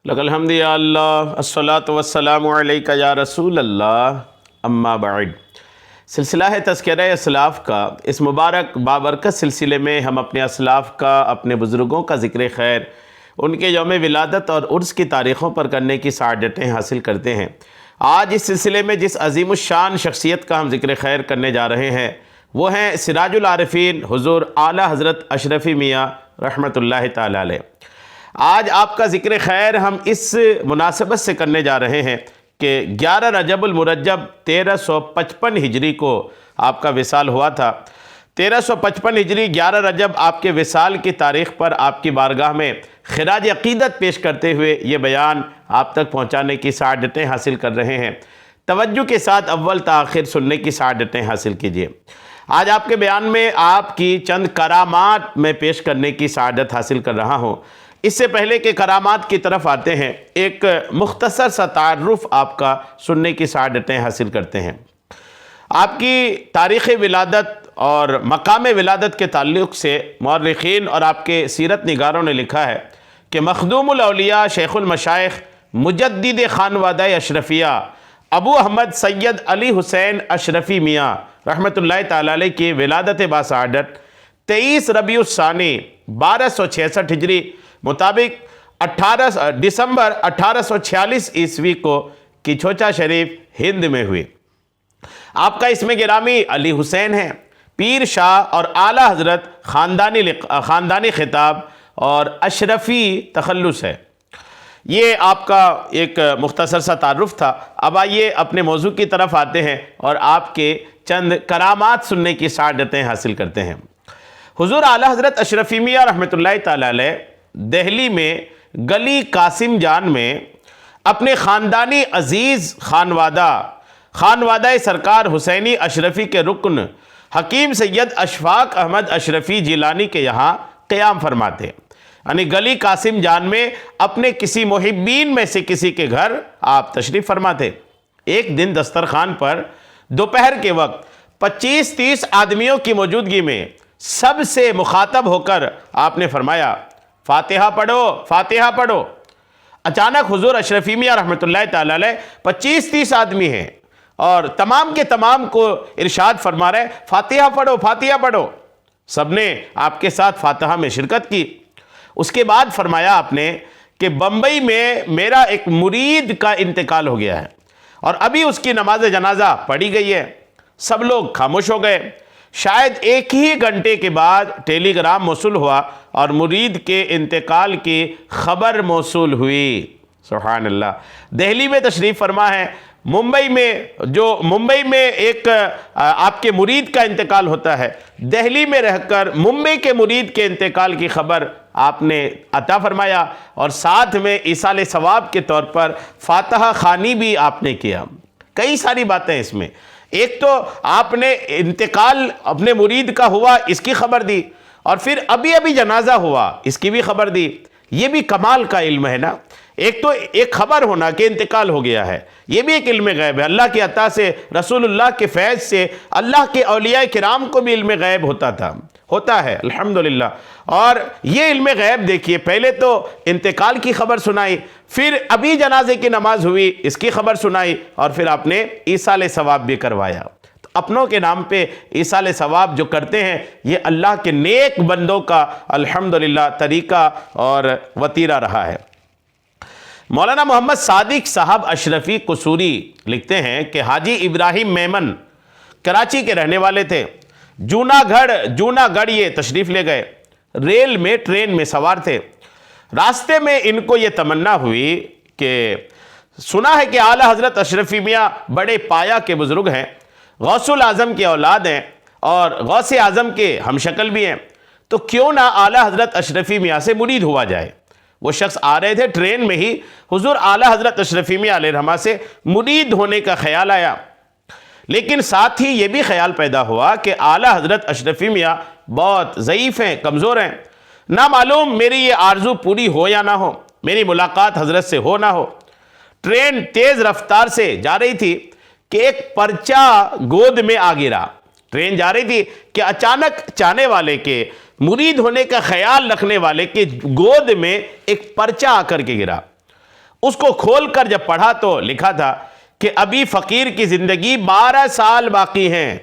لک الحمد یا اللہ الصلاۃ والسلام علیک یا رسول اللہ اما بعد۔ سلسلہ ہے تذکرہ اسلاف کا۔ اس مبارک بابرکت سلسلے میں ہم اپنے اسلاف کا، اپنے بزرگوں کا ذکر خیر، ان کے یوم ولادت اور عرس کی تاریخوں پر کرنے کی سعادتیں حاصل کرتے ہیں۔ آج اس سلسلے میں جس عظیم الشان شخصیت کا ہم ذکر خیر کرنے جا رہے ہیں وہ ہیں سراج العارفین حضور اعلیٰ حضرت اشرفی میاں رحمۃ اللہ تعالی علیہ۔ آج آپ کا ذکر خیر ہم اس مناسبت سے کرنے جا رہے ہیں کہ 11 رجب المرجب 1355 ہجری کو آپ کا وصال ہوا تھا۔ 1355 ہجری 11 رجب آپ کے وصال کی تاریخ پر آپ کی بارگاہ میں خراج عقیدت پیش کرتے ہوئے یہ بیان آپ تک پہنچانے کی سعادتیں حاصل کر رہے ہیں۔ توجہ کے ساتھ اول تا آخر سننے کی سعادتیں حاصل کیجیے۔ آج آپ کے بیان میں آپ کی چند کرامات میں پیش کرنے کی سعادت حاصل کر رہا ہوں۔ اس سے پہلے کہ کرامات کی طرف آتے ہیں، ایک مختصر سا تعارف آپ کا سننے کی سعادتیں حاصل کرتے ہیں۔ آپ کی تاریخ ولادت اور مقام ولادت کے تعلق سے مورخین اور آپ کے سیرت نگاروں نے لکھا ہے کہ مخدوم الاولیاء شیخ المشائخ مجدد خانوادہ اشرفیہ ابو احمد سید علی حسین اشرفی میاں رحمۃ اللہ تعالی علیہ کی ولادت باسعادت 23 ربیع الثانی 1266 ہجری مطابق 18 دسمبر 1846 عیسوی کو کچھوچا شریف ہند میں ہوئی۔ آپ کا اسم گرامی علی حسین ہے، پیر شاہ اور اعلیٰ حضرت خاندانی خطاب اور اشرفی تخلص ہے۔ یہ آپ کا ایک مختصر سا تعارف تھا۔ اب آئیے اپنے موضوع کی طرف آتے ہیں اور آپ کے چند کرامات سننے کی سعادتیں حاصل کرتے ہیں۔ حضور اعلیٰ حضرت اشرفی میاں رحمۃ اللہ تعالی علیہ دہلی میں گلی قاسم جان میں اپنے خاندانی عزیز خانوادہ سرکار حسینی اشرفی کے رکن حکیم سید اشفاق احمد اشرفی جیلانی کے یہاں قیام فرماتے، یعنی گلی قاسم جان میں اپنے کسی محبین میں سے کسی کے گھر آپ تشریف فرماتے۔ ایک دن دسترخوان پر دوپہر کے وقت 25-30 آدمیوں کی موجودگی میں سب سے مخاطب ہو کر آپ نے فرمایا، فاتحہ پڑھو، فاتحہ پڑھو۔ اچانک حضور اشرفی میاں رحمۃ اللہ تعالی علیہ 25-30 آدمی ہیں اور تمام کے تمام کو ارشاد فرما رہے، فاتحہ پڑھو، فاتحہ پڑھو۔ سب نے آپ کے ساتھ فاتحہ میں شرکت کی۔ اس کے بعد فرمایا آپ نے کہ بمبئی میں میرا ایک مرید کا انتقال ہو گیا ہے اور ابھی اس کی نماز جنازہ پڑھی گئی ہے۔ سب لوگ خاموش ہو گئے۔ شاید ایک ہی گھنٹے کے بعد ٹیلی گرام موصول ہوا اور مرید کے انتقال کی خبر موصول ہوئی۔ سبحان اللہ۔ دہلی میں تشریف فرما ہے، ممبئی میں ایک آپ کے مرید کا انتقال ہوتا ہے، دہلی میں رہ کر ممبئی کے مرید کے انتقال کی خبر آپ نے عطا فرمایا اور ساتھ میں ایصال ثواب کے طور پر فاتحہ خوانی بھی آپ نے کیا۔ کئی ساری باتیں اس میں، ایک تو آپ نے انتقال اپنے مرید کا ہوا اس کی خبر دی اور پھر ابھی جنازہ ہوا اس کی بھی خبر دی۔ یہ بھی کمال کا علم ہے نا۔ ایک تو ایک خبر ہونا کہ انتقال ہو گیا ہے، یہ بھی ایک علم غیب ہے۔ اللہ کی عطا سے، رسول اللہ کے فیض سے اللہ کے اولیاء کرام کو بھی علم غیب ہوتا ہے الحمدللہ۔ اور یہ علم غیب دیکھیے، پہلے تو انتقال کی خبر سنائی، پھر ابھی جنازے کی نماز ہوئی اس کی خبر سنائی اور پھر آپ نے ایصال ثواب بھی کروایا۔ تو اپنوں کے نام پہ ایصال ثواب جو کرتے ہیں یہ اللہ کے نیک بندوں کا الحمدللہ طریقہ اور وتیرہ رہا ہے۔ مولانا محمد صادق صاحب اشرفی قصوری لکھتے ہیں کہ حاجی ابراہیم میمن کراچی کے رہنے والے تھے۔ جونا گڑھ یہ تشریف لے گئے، ٹرین میں سوار تھے۔ راستے میں ان کو یہ تمنا ہوئی کہ سنا ہے کہ اعلیٰ حضرت اشرفی میاں بڑے پایا کے بزرگ ہیں، غوث الاعظم کی اولاد ہیں اور غوث اعظم کے ہم شکل بھی ہیں، تو کیوں نہ اعلیٰ حضرت اشرفی میاں سے مرید ہوا جائے۔ وہ شخص آ رہے تھے ٹرین میں ہی، حضور اعلیٰ حضرت اشرفی میاں علیہ الرحمہ سے مرید ہونے کا خیال آیا، لیکن ساتھ ہی یہ بھی خیال پیدا ہوا کہ اعلیٰ حضرت اشرفی میاں بہت ضعیف ہیں، کمزور ہیں، نہ معلوم میری یہ آرزو پوری ہو یا نہ ہو، میری ملاقات حضرت سے ہو نہ ہو۔ ٹرین تیز رفتار سے جا رہی تھی کہ ایک پرچہ گود میں آ گرا۔ ٹرین جا رہی تھی کہ اچانک چاہنے والے کے، مرید ہونے کا خیال رکھنے والے کے گود میں ایک پرچہ آ کر کے گرا۔ اس کو کھول کر جب پڑھا تو لکھا تھا کہ ابھی فقیر کی زندگی 12 سال باقی ہیں۔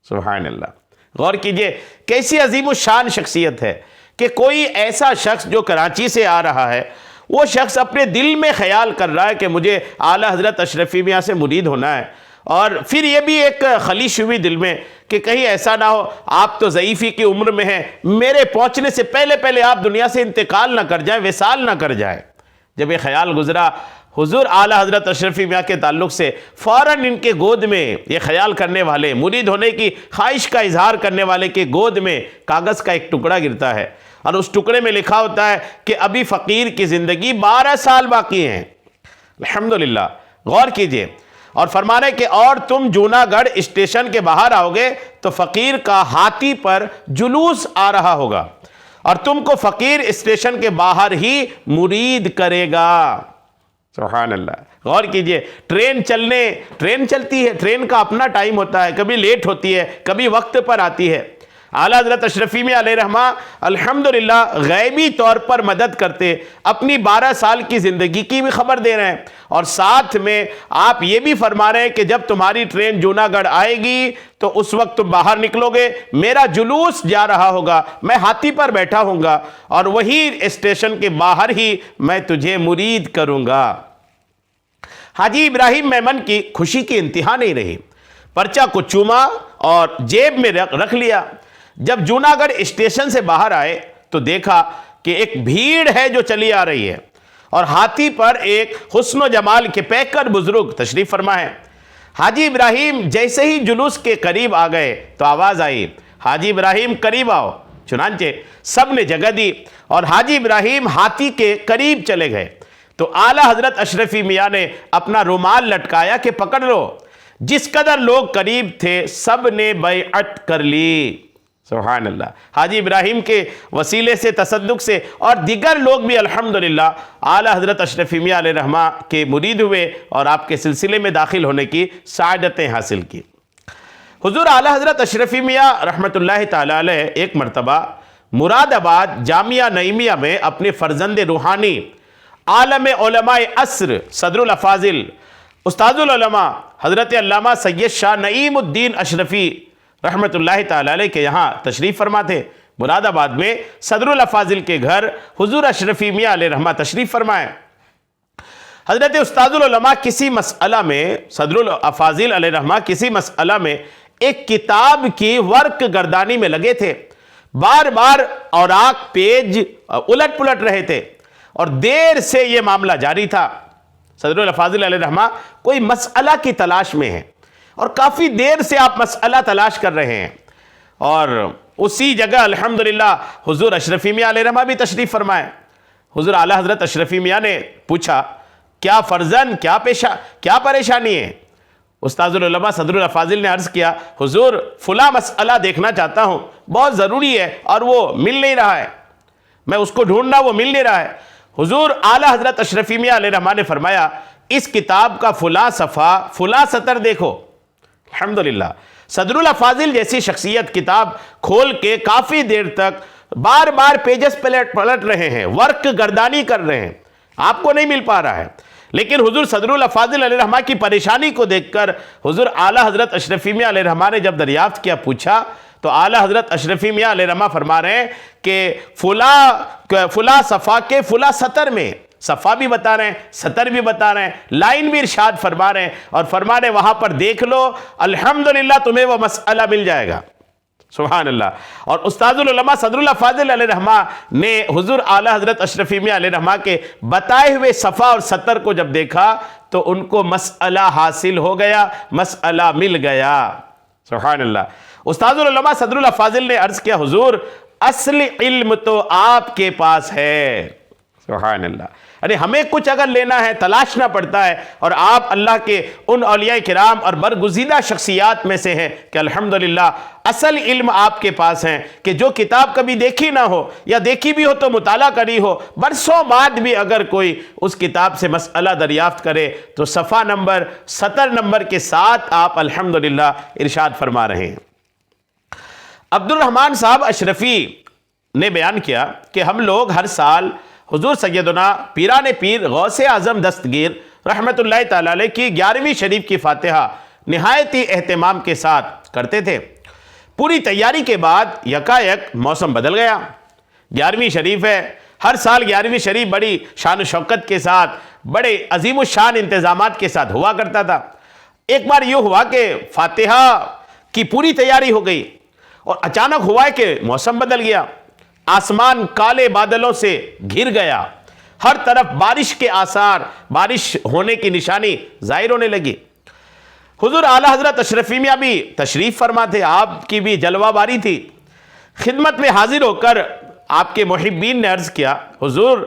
سبحان اللہ، غور کیجئے کیسی عظیم الشان شخصیت ہے کہ کوئی ایسا شخص جو کراچی سے آ رہا ہے، وہ شخص اپنے دل میں خیال کر رہا ہے کہ مجھے اعلیٰ حضرت اشرفی میاں سے مرید ہونا ہے، اور پھر یہ بھی ایک خلیش ہوئی دل میں کہ کہیں ایسا نہ ہو آپ تو ضعیفی کی عمر میں ہیں، میرے پہنچنے سے پہلے آپ دنیا سے انتقال نہ کر جائیں، وصال نہ کر جائیں۔ جب یہ خیال گزرا حضور اعلیٰ حضرت اشرفی میاں کے تعلق سے، فوراً ان کے گود میں یہ خیال کرنے والے، مرید ہونے کی خواہش کا اظہار کرنے والے کے گود میں کاغذ کا ایک ٹکڑا گرتا ہے، اور اس ٹکڑے میں لکھا ہوتا ہے کہ ابھی فقیر کی زندگی 12 سال باقی ہیں۔ الحمدللہ، غور کیجئے، اور فرمانے کہ اور تم جوناگڑھ اسٹیشن کے باہر آؤ گے تو فقیر کا ہاتھی پر جلوس آ رہا ہوگا، اور تم کو فقیر اسٹیشن کے باہر ہی مرید کرے گا۔ سبحان اللہ، غور کیجئے، ٹرین چلتی ہے، ٹرین کا اپنا ٹائم ہوتا ہے، کبھی لیٹ ہوتی ہے، کبھی وقت پر آتی ہے۔ اعلیٰ حضرت اشرفی میاں علیہ رحمہ الحمدللہ غیبی طور پر مدد کرتے، اپنی 12 سال کی زندگی کی بھی خبر دے رہے ہیں، اور ساتھ میں آپ یہ بھی فرما رہے ہیں کہ جب تمہاری ٹرین جوناگڑھ آئے گی تو اس وقت تم باہر نکلو گے، میرا جلوس جا رہا ہوگا، میں ہاتھی پر بیٹھا ہوں گا، اور وہی اسٹیشن کے باہر ہی میں تجھے مرید کروں گا۔ حاجی ابراہیم میمن کی خوشی کی انتہا نہیں رہی، پرچہ کو چوما اور جیب میں رکھ لیا۔ جب جوناگڑھ اسٹیشن سے باہر آئے تو دیکھا کہ ایک بھیڑ ہے جو چلی آ رہی ہے، اور ہاتھی پر ایک حسن و جمال کے پیکر بزرگ تشریف فرما ہے۔ حاجی ابراہیم جیسے ہی جلوس کے قریب آ گئے تو آواز آئی، حاجی ابراہیم قریب آؤ۔ چنانچہ سب نے جگہ دی اور حاجی ابراہیم ہاتھی کے قریب چلے گئے تو اعلیٰ حضرت اشرفی میاں نے اپنا رومال لٹکایا کہ پکڑ لو۔ جس قدر لوگ قریب تھے سب نے بیعت کر لی۔ سبحان اللہ، حاجی ابراہیم کے وسیلے سے، تصدق سے، اور دیگر لوگ بھی الحمدللہ اعلیٰ حضرت اشرفی میاں علیہ رحمہ کے مرید ہوئے اور آپ کے سلسلے میں داخل ہونے کی سعادتیں حاصل کی۔ حضور اعلیٰ حضرت اشرفی میاں رحمۃ اللہ تعالیٰ علیہ ایک مرتبہ مراد آباد جامعہ نعیمیہ میں اپنے فرزند روحانی، عالم علماء عصر، صدر الافاضل، استاد العلماء حضرت علامہ سید شاہ نعیم الدین اشرفی رحمت اللہ تعالیٰ علیہ کے یہاں تشریف فرما تھے۔ مراد آباد میں صدر الافاضل کے گھر حضور اشرفی میاں علیہ رحمہ تشریف فرمائے۔ حضرت استاد العلماء کسی مسئلہ میں، صدر الافاضل علیہ رحمہ کسی مسئلہ میں ایک کتاب کی ورق گردانی میں لگے تھے، بار بار اوراق پیج الٹ پلٹ رہے تھے، اور دیر سے یہ معاملہ جاری تھا۔ صدر الافاضل علیہ رحمہ کوئی مسئلہ کی تلاش میں ہے، اور کافی دیر سے آپ مسئلہ تلاش کر رہے ہیں، اور اسی جگہ الحمدللہ حضور اشرفی میاں علیہ رحمہ بھی تشریف فرمائے۔ حضور اعلیٰ حضرت اشرفی میاں نے پوچھا، کیا فرزند، کیا پریشانی ہے؟ استاد العلماء صدر الافاضل نے عرض کیا، حضور فلاں مسئلہ دیکھنا چاہتا ہوں، بہت ضروری ہے اور وہ مل نہیں رہا ہے، میں اس کو ڈھونڈنا، وہ مل نہیں رہا ہے۔ حضور اعلیٰ حضرت اشرفی میاں علیہ رحمہ نے فرمایا، اس کتاب کا فلاں صفحہ، فلاں سطر دیکھو۔ الحمدللہ صدر الافاضل جیسی شخصیت کتاب کھول کے کافی دیر تک بار بار پیجز پلٹ رہے ہیں، ورق گردانی کر رہے ہیں، آپ کو نہیں مل پا رہا ہے، لیکن حضور صدر الافاضل علیہ رحمہ کی پریشانی کو دیکھ کر حضور اعلیٰ حضرت اشرفی میاں علیہ رحمہ نے جب دریافت کیا، پوچھا، تو اعلیٰ حضرت اشرفی میاں علیہ رحمہ فرما رہے ہیں کہ فلاں صفحہ کے فلاں سطر میں، صفحہ بھی بتا رہے ہیں، سطر بھی بتا رہے ہیں، لائن بھی ارشاد فرما رہے ہیں، اور فرما رہے ہیں وہاں پر دیکھ لو، الحمدللہ تمہیں وہ مسئلہ مل جائے گا۔ سبحان اللہ۔ اور استاد العلماء صدر الافاضل علیہ رحمہ نے حضور اعلیٰ حضرت اشرفی میاں علیہ رحمہ کے بتائے ہوئے صفحہ اور سطر کو جب دیکھا تو ان کو مسئلہ حاصل ہو گیا، مسئلہ مل گیا۔ سبحان اللہ۔ استاد العلماء صدر الافاضل نے عرض کیا، حضور اصل علم تو آپ کے پاس ہے۔ سبحان اللہ۔ یعنی ہمیں کچھ اگر لینا ہے تلاشنا پڑتا ہے، اور آپ اللہ کے ان اولیاء کرام اور برگزیدہ شخصیات میں سے ہیں کہ الحمدللہ اصل علم آپ کے پاس ہیں، کہ جو کتاب کبھی دیکھی نہ ہو یا دیکھی بھی ہو تو مطالعہ کری ہو، برسوں بعد بھی اگر کوئی اس کتاب سے مسئلہ دریافت کرے تو صفحہ نمبر، سطر نمبر کے ساتھ آپ الحمدللہ ارشاد فرما رہے ہیں۔ عبد الرحمن صاحب اشرفی نے بیان کیا کہ ہم لوگ ہر سال حضور سیدنا پیران پیر غوث اعظم دستگیر رحمۃ اللہ تعالی علیہ کی 11ویں شریف کی فاتحہ نہایت ہی اہتمام کے ساتھ کرتے تھے۔ پوری تیاری کے بعد یکایک موسم بدل گیا۔ 11ویں شریف ہے، ہر سال 11ویں شریف بڑی شان و شوکت کے ساتھ، بڑے عظیم الشان انتظامات کے ساتھ ہوا کرتا تھا۔ ایک بار یہ ہوا کہ فاتحہ کی پوری تیاری ہو گئی اور اچانک ہوا ہے کہ موسم بدل گیا، آسمان کالے بادلوں سے گھر گیا، ہر طرف بارش کے آثار، بارش ہونے کی نشانی ظاہر ہونے لگی۔ حضور اعلیٰ حضرت اشرفی میاں بھی تشریف فرما تھے، آپ کی بھی جلوہ باری تھی۔ خدمت میں حاضر ہو کر آپ کے محبین نے عرض کیا، حضور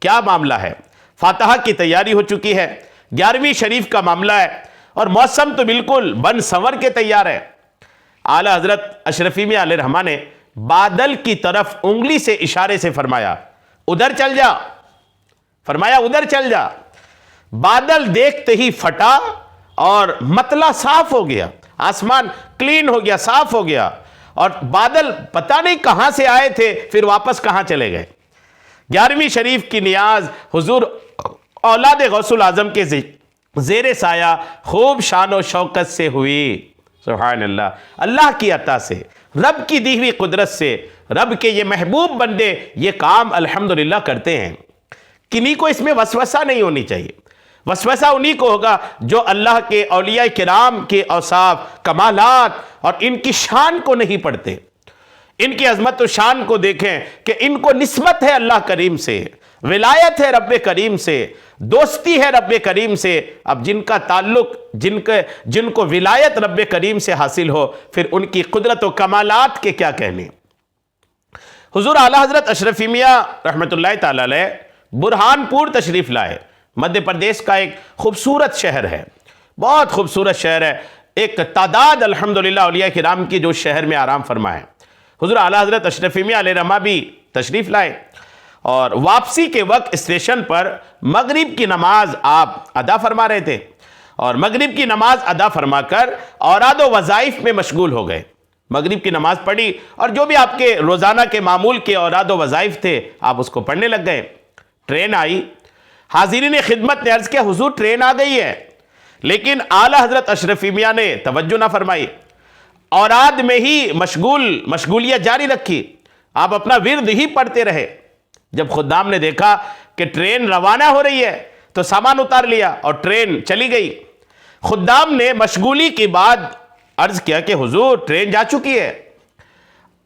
کیا معاملہ ہے؟ فاتحہ کی تیاری ہو چکی ہے، 11ویں شریف کا معاملہ ہے اور موسم تو بالکل بن سنور کے تیار ہے۔ اعلیٰ حضرت اشرفی میاں علیہ الرحمہ نے بادل کی طرف انگلی سے اشارے سے فرمایا ادھر چل جا، فرمایا ادھر چل جا۔ بادل دیکھتے ہی پھٹا اور مطلع صاف ہو گیا، آسمان کلین ہو گیا، صاف ہو گیا، اور بادل پتہ نہیں کہاں سے آئے تھے پھر واپس کہاں چلے گئے۔ 11ویں شریف کی نیاز حضور اولاد غوث الاعظم کے زیر سایہ خوب شان و شوکت سے ہوئی۔ سبحان اللہ، اللہ کی عطا سے، رب کی دی ہوئی قدرت سے، رب کے یہ محبوب بندے یہ کام الحمدللہ کرتے ہیں۔ کنہیں کو اس میں وسوسہ نہیں ہونی چاہیے۔ وسوسہ انہی کو ہوگا جو اللہ کے اولیاء کرام کے اوصاف، کمالات اور ان کی شان کو نہیں پڑھتے۔ ان کی عظمت و شان کو دیکھیں کہ ان کو نسبت ہے اللہ کریم سے، ولایت ہے رب کریم سے، دوستی ہے رب کریم سے۔ اب جن کا تعلق، جن کو ولایت رب کریم سے حاصل ہو، پھر ان کی قدرت و کمالات کے کیا کہنے۔ حضور اعلیٰ حضرت اشرفی میاں رحمۃ اللہ تعالی علیہ برہان پور تشریف لائے۔ مدھیہ پردیش کا ایک خوبصورت شہر ہے، بہت خوبصورت شہر ہے، ایک تعداد الحمدللہ اولیاء کرام کی جو شہر میں آرام فرمائے۔ حضور اعلیٰ حضرت اشرفی میاں علیہ الرحمہ بھی تشریف لائے اور واپسی کے وقت اسٹیشن پر مغرب کی نماز آپ ادا فرما رہے تھے، اور مغرب کی نماز ادا فرما کر اوراد و وظائف میں مشغول ہو گئے۔ مغرب کی نماز پڑھی اور جو بھی آپ کے روزانہ کے معمول کے اوراد و وظائف تھے آپ اس کو پڑھنے لگ گئے۔ ٹرین آئی، حاضرین خدمت نے عرض کیا حضور ٹرین آ گئی ہے، لیکن اعلیٰ حضرت اشرفی میاں نے توجہ نہ فرمائی، اوراد میں ہی مشغولیت جاری رکھی، آپ اپنا ورد ہی پڑھتے رہے۔ جب خدام نے دیکھا کہ ٹرین روانہ ہو رہی ہے تو سامان اتار لیا اور ٹرین چلی گئی۔ خدام نے مشغولی کے بعد عرض کیا کہ حضور ٹرین جا چکی ہے۔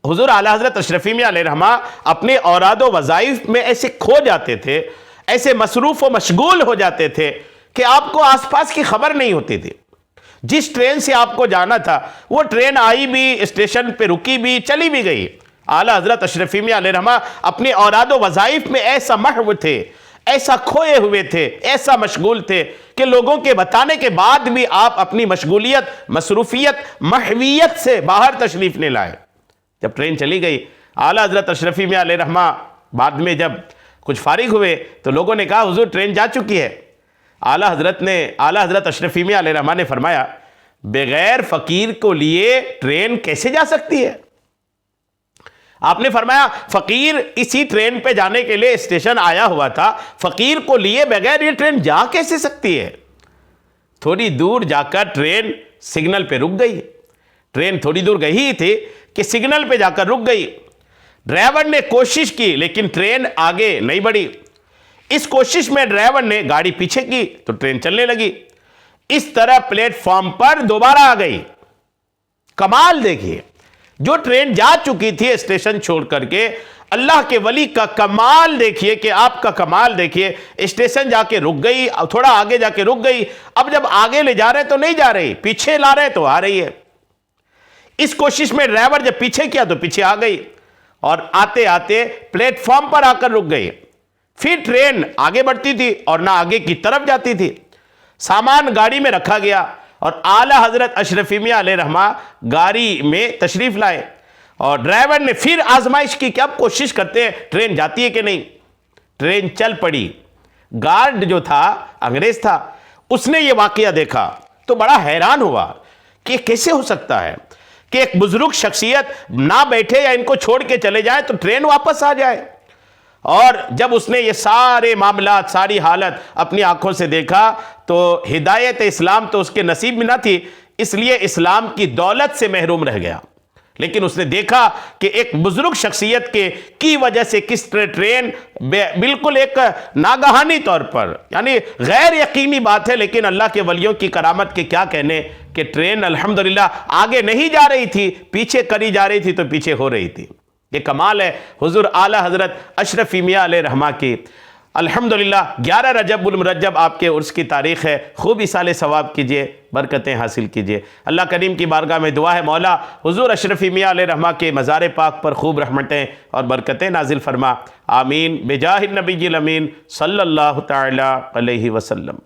حضور اعلیٰ حضرت اشرفی میاں علیہ الرحمہ اپنے اوراد و وظائف میں ایسے کھو جاتے تھے، ایسے مصروف و مشغول ہو جاتے تھے کہ آپ کو آس پاس کی خبر نہیں ہوتی تھی۔ جس ٹرین سے آپ کو جانا تھا وہ ٹرین آئی بھی، اسٹیشن پہ رکی بھی، چلی بھی گئی۔ اعلیٰ حضرت اشرفی میاں علیہ الرحمہ اپنے اوراد و وظائف میں ایسا محو تھے، ایسا کھوئے ہوئے تھے، ایسا مشغول تھے کہ لوگوں کے بتانے کے بعد بھی آپ اپنی مشغولیت، مصروفیت، محویت سے باہر تشریف نہیں لائے۔ جب ٹرین چلی گئی اعلیٰ حضرت اشرفی میاں علیہ الرحمہ بعد میں جب کچھ فارغ ہوئے تو لوگوں نے کہا حضور ٹرین جا چکی ہے۔ اعلیٰ حضرت اشرفی میاں علیہ الرحمہ نے فرمایا بغیر فقیر کو لیے ٹرین کیسے جا سکتی ہے؟ آپ نے فرمایا فقیر اسی ٹرین پہ جانے کے لیے اسٹیشن آیا ہوا تھا، فقیر کو لیے بغیر یہ ٹرین جا کیسے سکتی ہے؟ تھوڑی دور جا کر ٹرین سگنل پہ رک گئی۔ ٹرین تھوڑی دور گئی ہی تھی کہ سگنل پہ جا کر رک گئی۔ ڈرائیور نے کوشش کی لیکن ٹرین آگے نہیں بڑھی۔ اس کوشش میں ڈرائیور نے گاڑی پیچھے کی تو ٹرین چلنے لگی۔ اس طرح پلیٹ فارم پر دوبارہ آ گئی۔ کمال دیکھیے، جو ٹرین جا چکی تھی اسٹیشن چھوڑ کر کے، اللہ کے ولی کا کمال دیکھیے کہ آپ کا کمال دیکھیے، اسٹیشن جا کے رک گئی، تھوڑا آگے جا کے رک گئی، اب جب آگے لے جا رہے تو نہیں جا رہی، پیچھے لا رہے تو آ رہی ہے۔ اس کوشش میں ڈرائیور جب پیچھے کیا تو پیچھے آ گئی اور آتے آتے پلیٹ فارم پر آ کر رک گئی۔ پھر ٹرین آگے بڑھتی تھی اور نہ آگے کی طرف جاتی تھی۔ سامان گاڑی میں رکھا گیا اور اعلیٰ حضرت اشرفی میاں علیہ الرحمہ گاڑی میں تشریف لائے اور ڈرائیور نے پھر آزمائش کی کہ اب کوشش کرتے ہیں ٹرین جاتی ہے کہ نہیں۔ ٹرین چل پڑی۔ گارڈ جو تھا انگریز تھا، اس نے یہ واقعہ دیکھا تو بڑا حیران ہوا کہ کیسے ہو سکتا ہے کہ ایک بزرگ شخصیت نہ بیٹھے یا ان کو چھوڑ کے چلے جائے تو ٹرین واپس آ جائے۔ اور جب اس نے یہ سارے معاملات، ساری حالت اپنی آنکھوں سے دیکھا تو ہدایت اسلام تو اس کے نصیب میں نہ تھی، اس لیے اسلام کی دولت سے محروم رہ گیا۔ لیکن اس نے دیکھا کہ ایک بزرگ شخصیت کی وجہ سے کس ٹرین بالکل ایک ناگہانی طور پر، یعنی غیر یقینی بات ہے، لیکن اللہ کے ولیوں کی کرامت کے کیا کہنے، کہ ٹرین الحمدللہ آگے نہیں جا رہی تھی، پیچھے کری جا رہی تھی تو پیچھے ہو رہی تھی۔ یہ کمال ہے حضور اعلیٰ حضرت اشرفی میاں علیہ رحمہ کی۔ الحمدللہ 11 رجب المرجب آپ کے عرس کی تاریخ ہے، خوب ایصال ثواب کیجئے، برکتیں حاصل کیجئے۔ اللہ کریم کی بارگاہ میں دعا ہے مولا حضور اشرفی میاں علیہ رحمہ کے مزار پاک پر خوب رحمتیں اور برکتیں نازل فرما، آمین بجاہ النبی الامین صلی اللہ تعالی علیہ وسلم۔